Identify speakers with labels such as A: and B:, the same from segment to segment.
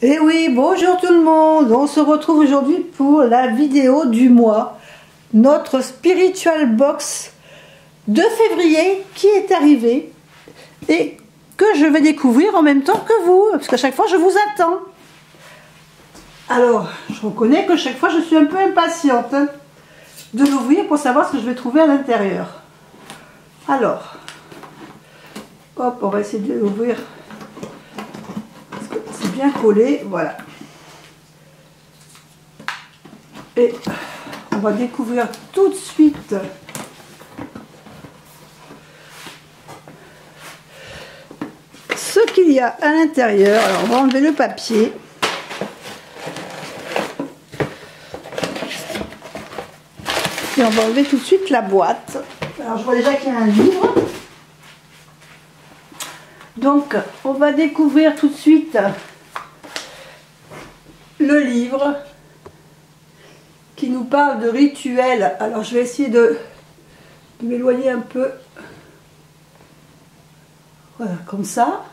A: Et oui, bonjour tout le monde, on se retrouve aujourd'hui pour la vidéo du mois, notre Spiritual Box de février qui est arrivée et que je vais découvrir en même temps que vous, parce qu'à chaque fois je vous attends. Alors, je reconnais que chaque fois je suis un peu impatiente de l'ouvrir pour savoir ce que je vais trouver à l'intérieur. Alors, hop, on va essayer de l'ouvrir. C'est bien collé, voilà. Et on va découvrir tout de suite ce qu'il y a à l'intérieur. Alors on va enlever le papier. Et on va enlever tout de suite la boîte. Alors je vois déjà qu'il y a un livre. Donc on va découvrir tout de suite le livre qui nous parle de rituels. Alors je vais essayer de m'éloigner un peu. Voilà, comme ça.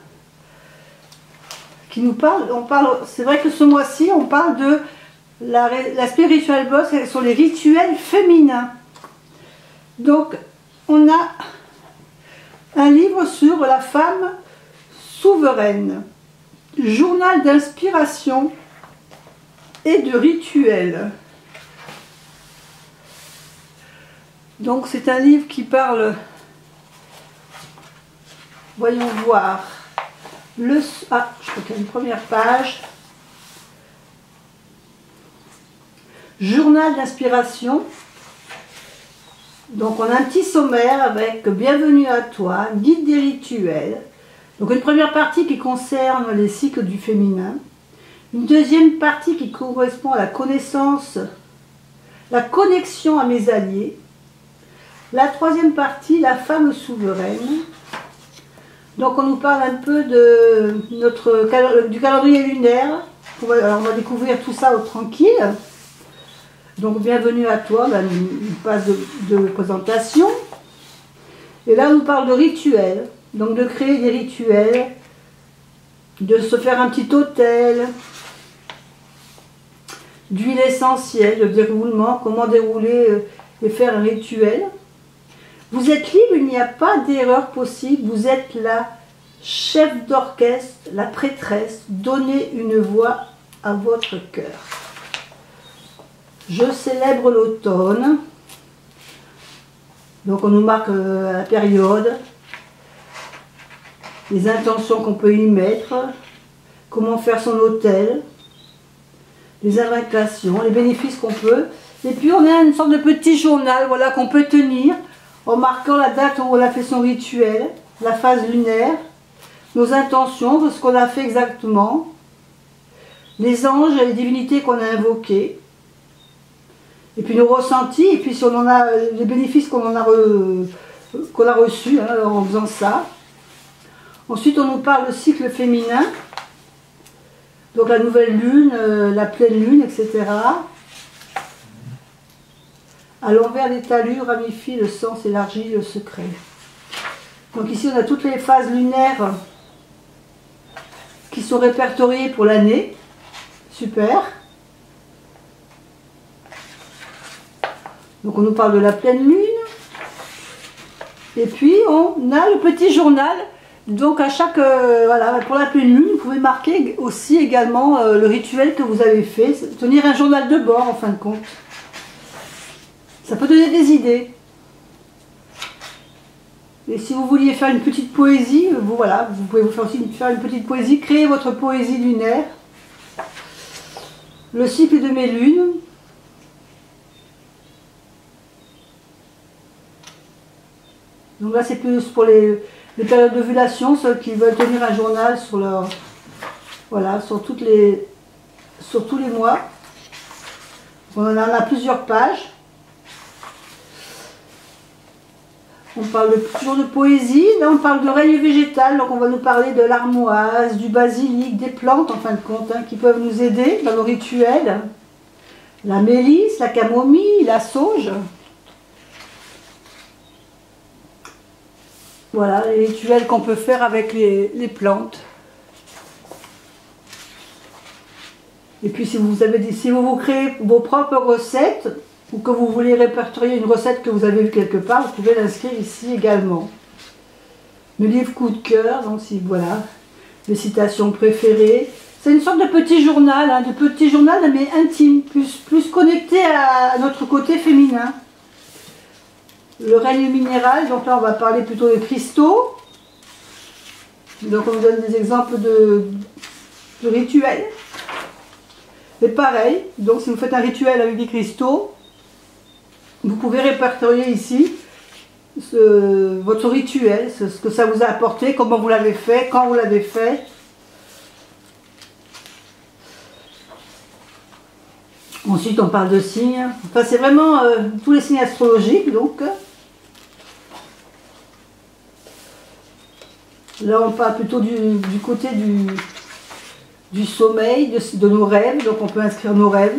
A: Qui nous parle, c'est vrai que ce mois-ci, on parle de la Spiritual Box sur les rituels féminins. Donc, on a un livre sur la femme souveraine, journal d'inspiration et de rituels. Donc c'est un livre qui parle, voyons voir, je crois qu'il y a une première page, journal d'inspiration. Donc on a un petit sommaire avec bienvenue à toi, guide des rituels. Donc une première partie qui concerne les cycles du féminin, une deuxième partie qui correspond à la connaissance, la connexion à mes alliés, la troisième partie, la femme souveraine. Donc on nous parle un peu de du calendrier lunaire. Alors on va découvrir tout ça au tranquille. Donc bienvenue à toi, une page de présentation. Et là on nous parle de rituels. Donc de créer des rituels, de se faire un petit autel, d'huile essentielle, de déroulement, comment dérouler et faire un rituel. Vous êtes libre, il n'y a pas d'erreur possible, vous êtes la chef d'orchestre, la prêtresse, donnez une voix à votre cœur. Je célèbre l'automne, donc on nous marque la période, les intentions qu'on peut y mettre, comment faire son autel, les invocations, les bénéfices qu'on peut, et puis on a une sorte de petit journal, voilà, qu'on peut tenir, en marquant la date où on a fait son rituel, la phase lunaire, nos intentions, ce qu'on a fait exactement, les anges et les divinités qu'on a invoqués, et puis nos ressentis, et puis si on en a les bénéfices qu'on a reçus en faisant ça. Ensuite on nous parle du cycle féminin, donc la nouvelle lune, la pleine lune, etc. À l'envers des talus ramifie le sang, s'élargit le secret. Donc ici on a toutes les phases lunaires qui sont répertoriées pour l'année. Super. Donc on nous parle de la pleine lune. Et puis on a le petit journal. Donc à chaque, voilà, pour la pleine lune, vous pouvez marquer aussi également le rituel que vous avez fait. Tenir un journal de bord en fin de compte. Ça peut donner des idées. Et si vous vouliez faire une petite poésie, vous pouvez vous faire aussi faire une petite poésie, créer votre poésie lunaire. Le cycle de mes lunes. Donc là c'est plus pour les périodes d'ovulation, ceux qui veulent tenir un journal sur leur, voilà, sur tous les mois. On en a plusieurs pages. On parle toujours de poésie, là on parle de règne végétal, donc on va nous parler de l'armoise, du basilic, des plantes en fin de compte, qui peuvent nous aider dans nos rituels. La mélisse, la camomille, la sauge. Voilà les rituels qu'on peut faire avec les plantes. Et puis si si vous créez vos propres recettes, ou que vous voulez répertorier une recette que vous avez vue quelque part, vous pouvez l'inscrire ici également. Le livre coup de cœur, donc si voilà, les citations préférées. C'est une sorte de petit journal, hein, mais intime, plus connecté à notre côté féminin. Le règne minéral, donc là on va parler plutôt des cristaux. Donc on vous donne des exemples de rituels. Et pareil, donc si vous faites un rituel avec des cristaux, vous pouvez répertorier ici votre rituel, ce que ça vous a apporté, comment vous l'avez fait, quand vous l'avez fait. Ensuite on parle de signes, enfin c'est vraiment tous les signes astrologiques donc. Là on parle plutôt du côté du sommeil, de nos rêves, donc on peut inscrire nos rêves.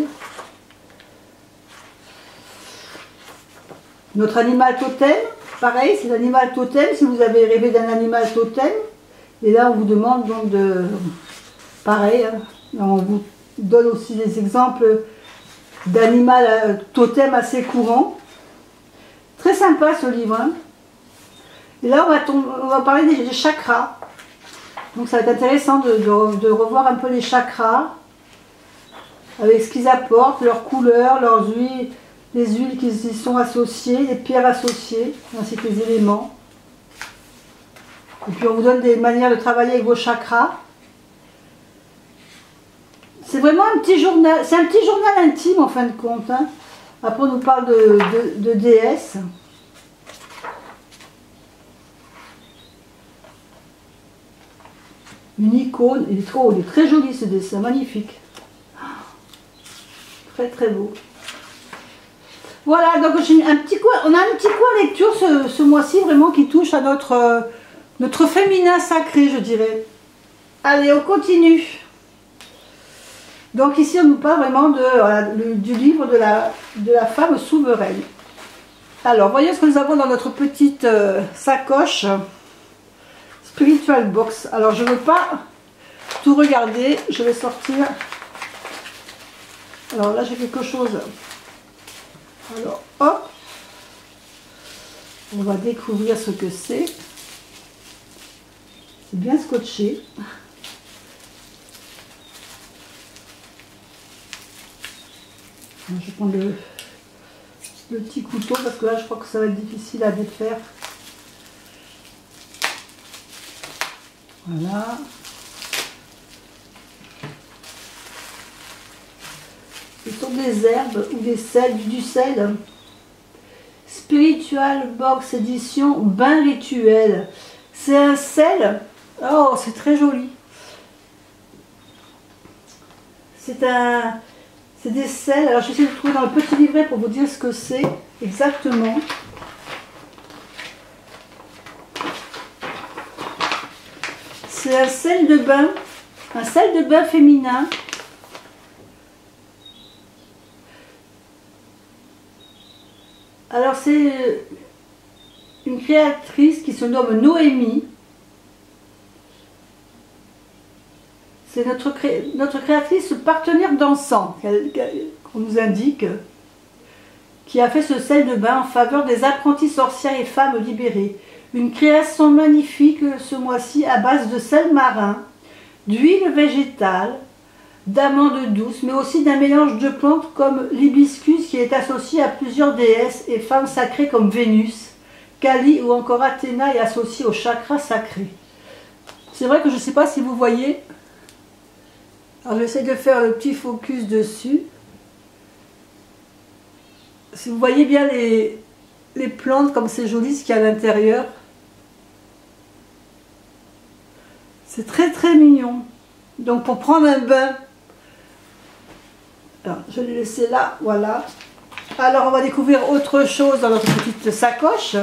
A: Notre animal totem, pareil, c'est l'animal totem, si vous avez rêvé d'un animal totem, et là on vous demande donc de... Pareil, hein, on vous donne aussi des exemples d'animal totem assez courant. Très sympa ce livre. Hein. Et là on va parler des chakras. Donc ça va être intéressant de revoir un peu les chakras, avec ce qu'ils apportent, leurs couleurs, leurs huiles, les huiles qui y sont associées, les pierres associées, ainsi que les éléments. Et puis on vous donne des manières de travailler avec vos chakras. C'est vraiment un petit journal, c'est un petit journal intime en fin de compte. Hein. Après on nous parle de déesses. Une icône, il est très joli ce dessin, magnifique. Très très beau. Voilà, donc on a un petit coin lecture ce mois-ci vraiment qui touche à notre féminin sacré, je dirais. Allez, on continue. Donc ici on nous parle vraiment du livre de la femme souveraine. Alors, voyez ce que nous avons dans notre petite sacoche. Spiritual box. Alors je ne veux pas tout regarder, je vais sortir. Alors là j'ai quelque chose. Alors hop, on va découvrir ce que c'est. C'est bien scotché. Je vais prendre le petit couteau parce que là je crois que ça va être difficile à défaire. Voilà. Ce sont des herbes ou du sel. Spiritual Box édition bain rituel. C'est un sel. Oh, c'est très joli. C'est des sels. Alors, je vais essayer de trouver dans le petit livret pour vous dire ce que c'est exactement. C'est un sel de bain féminin. Alors c'est une créatrice qui se nomme Noémie. C'est notre créatrice partenaire dansant qu'on nous indique, qui a fait ce sel de bain en faveur des apprentis sorcières et femmes libérées. Une création magnifique ce mois-ci à base de sel marin, d'huile végétale, d'amandes douces, mais aussi d'un mélange de plantes comme l'hibiscus qui est associé à plusieurs déesses et femmes sacrées comme Vénus, Kali ou encore Athéna est associée au chakra sacré. C'est vrai que je ne sais pas si vous voyez. Alors j'essaie de faire le petit focus dessus. Si vous voyez bien les plantes comme c'est joli ce qu'il y a à l'intérieur. C'est très très mignon. Donc pour prendre un bain, alors, je l'ai laissé là, voilà. Alors on va découvrir autre chose dans notre petite sacoche.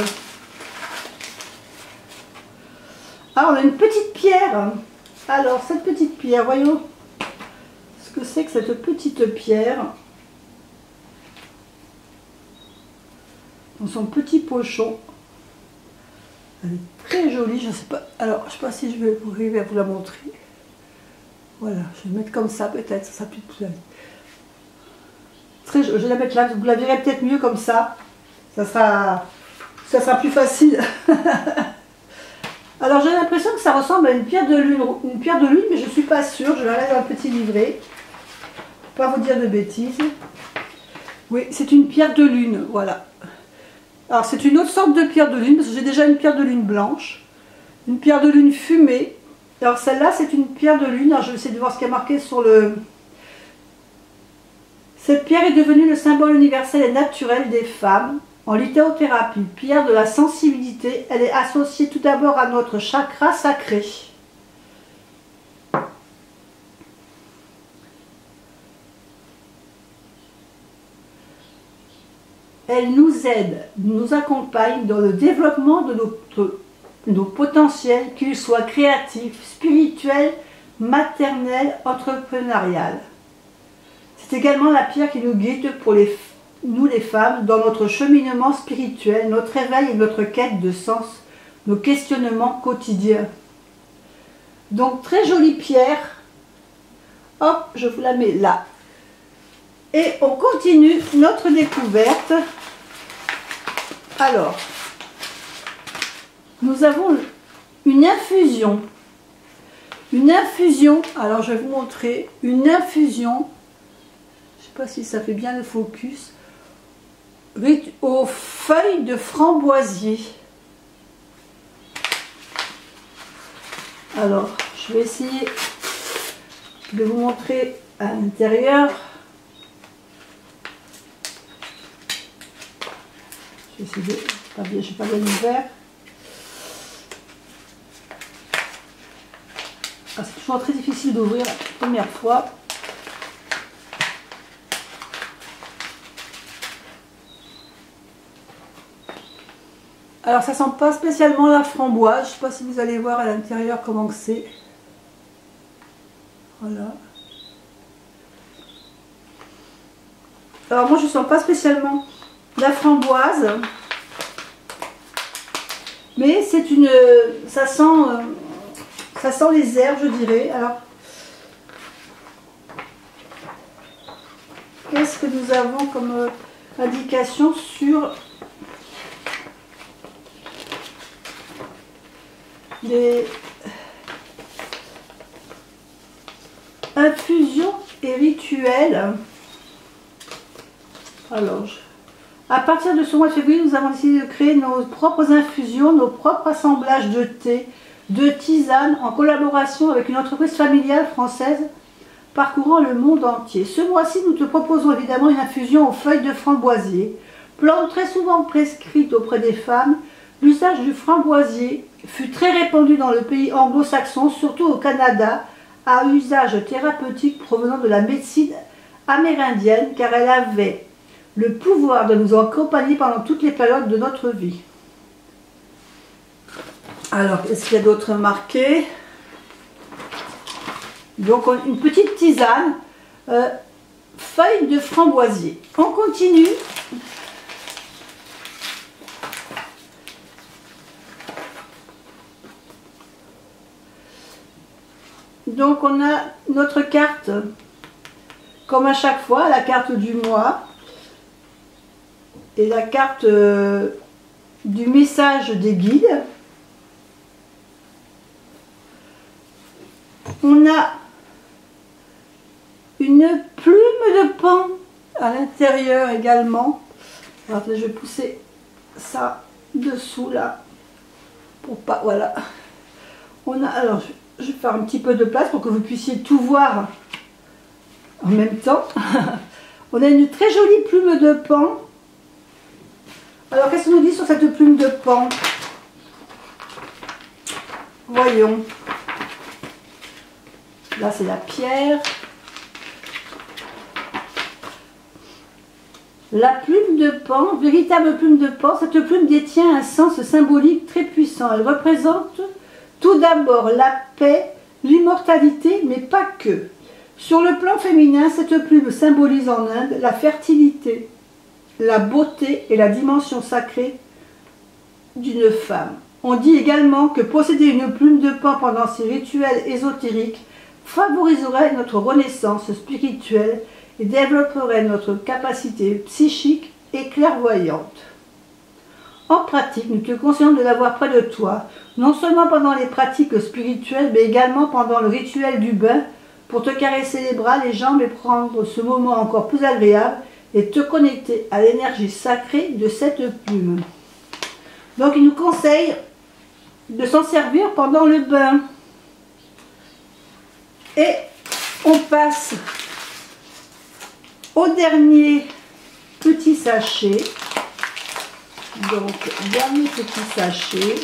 A: Alors on a une petite pierre. Alors cette petite pierre, voyons ce que c'est que cette petite pierre. Dans son petit pochon. Elle est très jolie, je ne sais pas. Alors je ne sais pas si je vais arriver à vous la montrer. Voilà, je vais le mettre comme ça peut-être, ça sera plus... Je vais la mettre là, vous la verrez peut-être mieux comme ça. Ça sera plus facile. Alors j'ai l'impression que ça ressemble à une pierre de lune, mais je ne suis pas sûre. Je la laisse dans le petit livret. Pour ne pas vous dire de bêtises. Oui, c'est une pierre de lune, voilà. Alors c'est une autre sorte de pierre de lune, parce que j'ai déjà une pierre de lune blanche. Une pierre de lune fumée. Alors celle-là, c'est une pierre de lune. Alors je vais essayer de voir ce qui est marqué sur le... Cette pierre est devenue le symbole universel et naturel des femmes. En lithothérapie, pierre de la sensibilité, elle est associée tout d'abord à notre chakra sacré. Elle nous aide, nous accompagne dans le développement de nos potentiels, qu'ils soient créatifs, spirituels, maternels, entrepreneuriales. C'est également la pierre qui nous guide pour nous les femmes dans notre cheminement spirituel, notre éveil et notre quête de sens, nos questionnements quotidiens. Donc très jolie pierre. Hop, je vous la mets là. Et on continue notre découverte. Alors, nous avons une infusion. Une infusion, alors je vais vous montrer, une infusion, je ne sais pas si ça fait bien le focus, aux feuilles de framboisier. Alors, je vais essayer de vous montrer à l'intérieur. Je vais essayer de... Je n'ai pas bien ouvert. Ah, c'est toujours très difficile d'ouvrir la première fois. Alors ça sent pas spécialement la framboise. Je ne sais pas si vous allez voir à l'intérieur comment c'est. Voilà. Alors moi je ne sens pas spécialement la framboise. Mais c'est une... ça sent les herbes, je dirais. Alors, qu'est-ce que nous avons comme indication sur les infusions et rituels? Alors, à partir de ce mois de février, nous avons décidé de créer nos propres infusions, nos propres assemblages de thé, de tisane, en collaboration avec une entreprise familiale française parcourant le monde entier. Ce mois-ci, nous te proposons évidemment une infusion aux feuilles de framboisier. Plante très souvent prescrite auprès des femmes, l'usage du framboisier fut très répandu dans le pays anglo-saxon, surtout au Canada, à usage thérapeutique provenant de la médecine amérindienne, car elle avait le pouvoir de nous accompagner pendant toutes les périodes de notre vie. Alors, qu'est-ce qu'il y a d'autre marqué? Donc, une petite tisane, feuilles de framboisier. On continue. Donc, on a notre carte, comme à chaque fois, la carte du mois et la carte du message des guides. On a une plume de pan à l'intérieur également. Alors, je vais pousser ça dessous là pour pas, voilà. On a, alors je vais faire un petit peu de place pour que vous puissiez tout voir en même temps. On a une très jolie plume de pan. Alors qu'est-ce qu'on nous dit sur cette plume de pan? Voyons. Là, c'est la pierre. La plume de pan, véritable plume de pan, cette plume détient un sens symbolique très puissant. Elle représente tout d'abord la paix, l'immortalité, mais pas que. Sur le plan féminin, cette plume symbolise en Inde la fertilité, la beauté et la dimension sacrée d'une femme. On dit également que posséder une plume de pan pendant ces rituels ésotériques favoriserait notre renaissance spirituelle et développerait notre capacité psychique et clairvoyante. En pratique, nous te conseillons de l'avoir près de toi, non seulement pendant les pratiques spirituelles, mais également pendant le rituel du bain, pour te caresser les bras, les jambes et prendre ce moment encore plus agréable et te connecter à l'énergie sacrée de cette plume. Donc il nous conseille de s'en servir pendant le bain. Et on passe au dernier petit sachet. Donc, dernier petit sachet.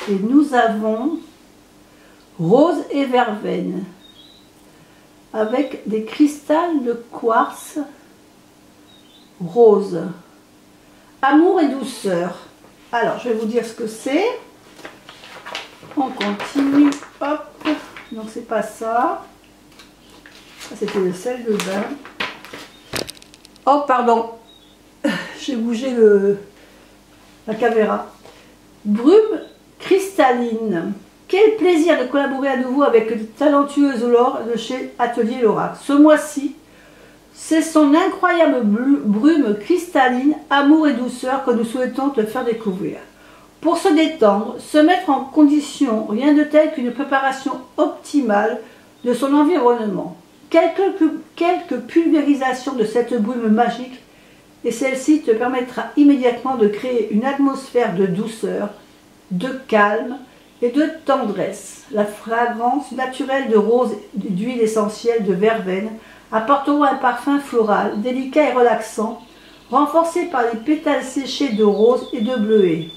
A: Et nous avons rose et verveine avec des cristals de quartz rose. Amour et douceur. Alors, je vais vous dire ce que c'est. On continue. Hop. Donc, c'est pas ça. Ça, c'était le sel de bain. Oh, pardon. J'ai bougé la caméra. Brume cristalline. Quel plaisir de collaborer à nouveau avec les talentueuses Laure de chez Atelier Laura. Ce mois-ci, c'est son incroyable brume cristalline, amour et douceur que nous souhaitons te faire découvrir. Pour se détendre, se mettre en condition, rien de tel qu'une préparation optimale de son environnement. Quelques pulvérisations de cette brume magique et celle-ci te permettra immédiatement de créer une atmosphère de douceur, de calme et de tendresse. La fragrance naturelle de rose et d'huile essentielle de verveine apportera un parfum floral, délicat et relaxant, renforcé par les pétales séchés de rose et de bleuet.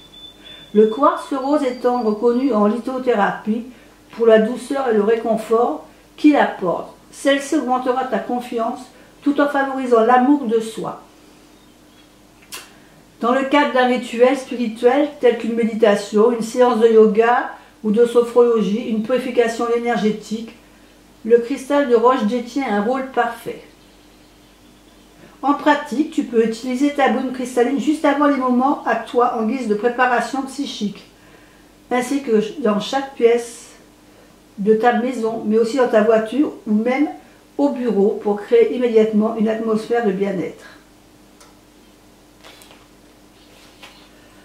A: Le quartz rose étant reconnu en lithothérapie pour la douceur et le réconfort qu'il apporte. Celle-ci augmentera ta confiance tout en favorisant l'amour de soi. Dans le cadre d'un rituel spirituel tel qu'une méditation, une séance de yoga ou de sophrologie, une purification énergétique, le cristal de roche détient un rôle parfait. En pratique, tu peux utiliser ta brume cristalline juste avant les moments à toi en guise de préparation psychique, ainsi que dans chaque pièce de ta maison, mais aussi dans ta voiture ou même au bureau pour créer immédiatement une atmosphère de bien-être.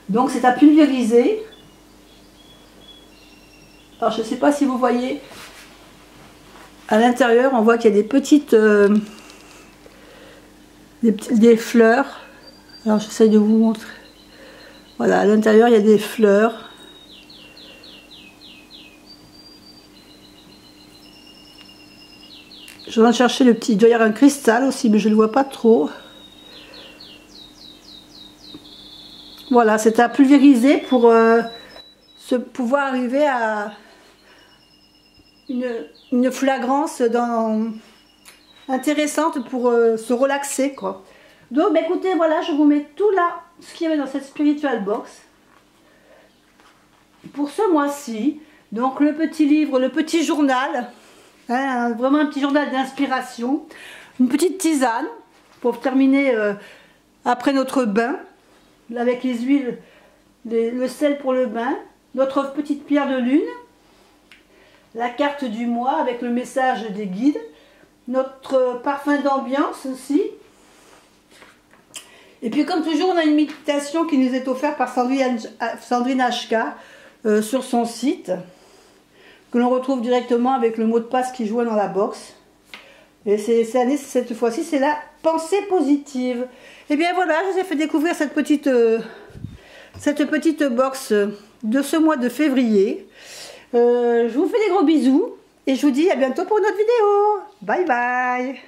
A: Donc c'est à pulvériser. Alors je ne sais pas si vous voyez, à l'intérieur on voit qu'il y a des petites... des fleurs. Alors j'essaie de vous montrer. Voilà, à l'intérieur il y a des fleurs. Je vais en chercher le petit. Il doit y avoir un cristal aussi, mais je ne le vois pas trop. Voilà, c'est à pulvériser pour pouvoir arriver à une flagrance intéressante pour se relaxer, quoi. Donc bah, écoutez, voilà, je vous mets tout là ce qu'il y avait dans cette spiritual box pour ce mois-ci. Donc le petit livre, le petit journal, hein, vraiment un petit journal d'inspiration, une petite tisane pour terminer après notre bain avec les huiles, le sel pour le bain, notre petite pierre de lune, la carte du mois avec le message des guides, notre parfum d'ambiance aussi. Et puis comme toujours, on a une méditation qui nous est offerte par Sandrine HK sur son site, que l'on retrouve directement avec le mot de passe qui joint dans la box. Et cette fois-ci, c'est la pensée positive. Et bien voilà, je vous ai fait découvrir cette petite box de ce mois de février. Je vous fais des gros bisous et je vous dis à bientôt pour une autre vidéo. Bye bye.